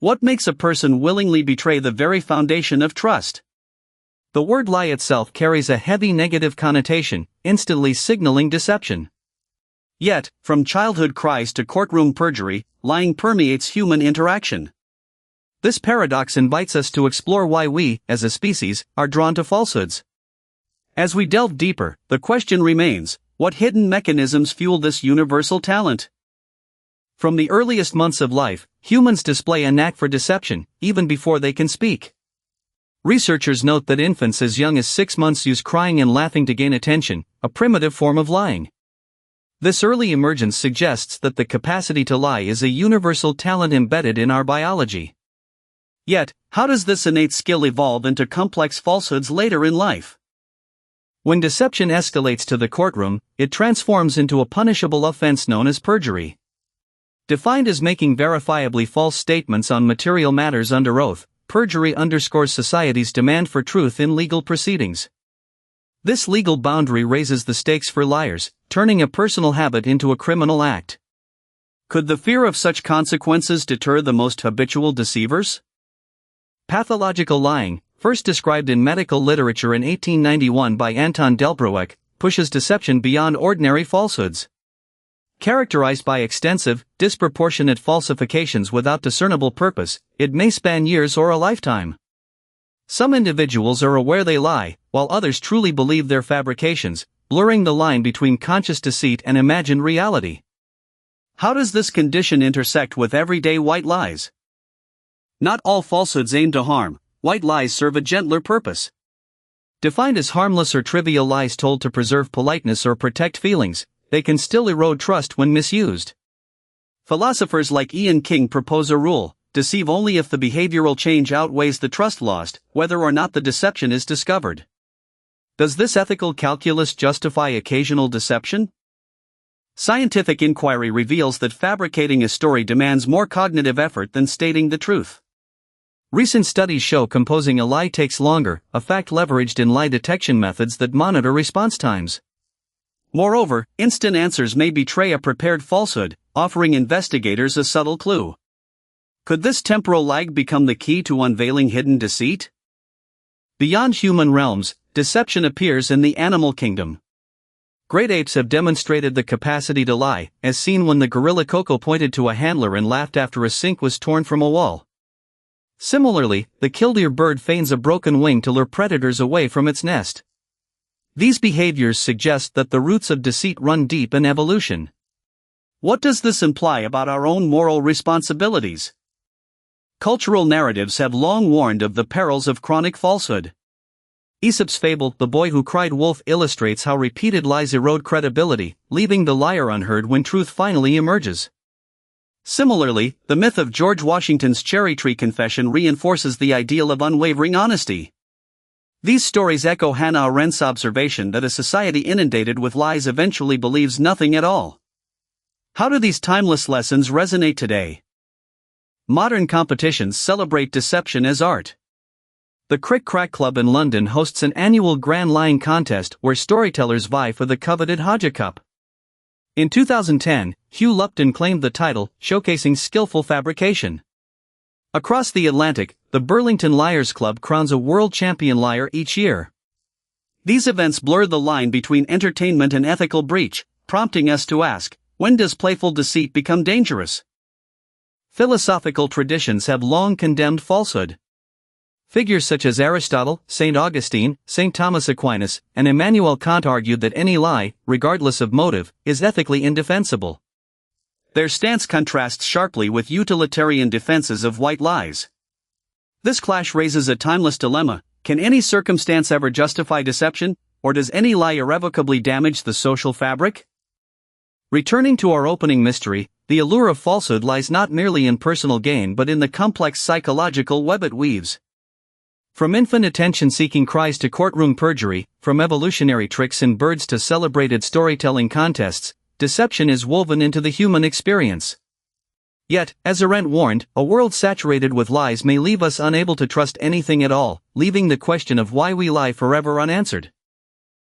What makes a person willingly betray the very foundation of trust? The word lie itself carries a heavy negative connotation, instantly signaling deception. Yet, from childhood cries to courtroom perjury, lying permeates human interaction. This paradox invites us to explore why we, as a species, are drawn to falsehoods. As we delve deeper, the question remains, what hidden mechanisms fuel this universal talent? From the earliest months of life, humans display a knack for deception, even before they can speak. Researchers note that infants as young as 6 months use crying and laughing to gain attention, a primitive form of lying. This early emergence suggests that the capacity to lie is a universal talent embedded in our biology. Yet, how does this innate skill evolve into complex falsehoods later in life? When deception escalates to the courtroom, it transforms into a punishable offense known as perjury. Defined as making verifiably false statements on material matters under oath, perjury underscores society's demand for truth in legal proceedings. This legal boundary raises the stakes for liars, turning a personal habit into a criminal act. Could the fear of such consequences deter the most habitual deceivers? Pathological lying, first described in medical literature in 1891 by Anton Delbrueck, pushes deception beyond ordinary falsehoods. Characterized by extensive, disproportionate falsifications without discernible purpose, it may span years or a lifetime. Some individuals are aware they lie, while others truly believe their fabrications, blurring the line between conscious deceit and imagined reality. How does this condition intersect with everyday white lies? Not all falsehoods aim to harm, white lies serve a gentler purpose. Defined as harmless or trivial lies told to preserve politeness or protect feelings, they can still erode trust when misused. Philosophers like Ian King propose a rule: deceive only if the behavioral change outweighs the trust lost, whether or not the deception is discovered. Does this ethical calculus justify occasional deception? Scientific inquiry reveals that fabricating a story demands more cognitive effort than stating the truth. Recent studies show composing a lie takes longer, a fact leveraged in lie detection methods that monitor response times. Moreover, instant answers may betray a prepared falsehood, offering investigators a subtle clue. Could this temporal lag become the key to unveiling hidden deceit? Beyond human realms, deception appears in the animal kingdom. Great apes have demonstrated the capacity to lie, as seen when the gorilla Coco pointed to a handler and laughed after a sink was torn from a wall. Similarly, the killdeer bird feigns a broken wing to lure predators away from its nest. These behaviors suggest that the roots of deceit run deep in evolution. What does this imply about our own moral responsibilities? Cultural narratives have long warned of the perils of chronic falsehood. Aesop's fable, The Boy Who Cried Wolf, illustrates how repeated lies erode credibility, leaving the liar unheard when truth finally emerges. Similarly, the myth of George Washington's cherry tree confession reinforces the ideal of unwavering honesty. These stories echo Hannah Arendt's observation that a society inundated with lies eventually believes nothing at all. How do these timeless lessons resonate today? Modern competitions celebrate deception as art. The Crick Crack Club in London hosts an annual grand lying contest where storytellers vie for the coveted Hodja Cup. In 2010, Hugh Lupton claimed the title, showcasing skillful fabrication. Across the Atlantic, the Burlington Liars Club crowns a world champion liar each year. These events blur the line between entertainment and ethical breach, prompting us to ask, when does playful deceit become dangerous? Philosophical traditions have long condemned falsehood. Figures such as Aristotle, St. Augustine, St. Thomas Aquinas, and Immanuel Kant argued that any lie, regardless of motive, is ethically indefensible. Their stance contrasts sharply with utilitarian defenses of white lies. This clash raises a timeless dilemma: can any circumstance ever justify deception, or does any lie irrevocably damage the social fabric? Returning to our opening mystery, the allure of falsehood lies not merely in personal gain but in the complex psychological web it weaves. From infant attention-seeking cries to courtroom perjury, from evolutionary tricks in birds to celebrated storytelling contests, deception is woven into the human experience. Yet, as Arendt warned, a world saturated with lies may leave us unable to trust anything at all, leaving the question of why we lie forever unanswered.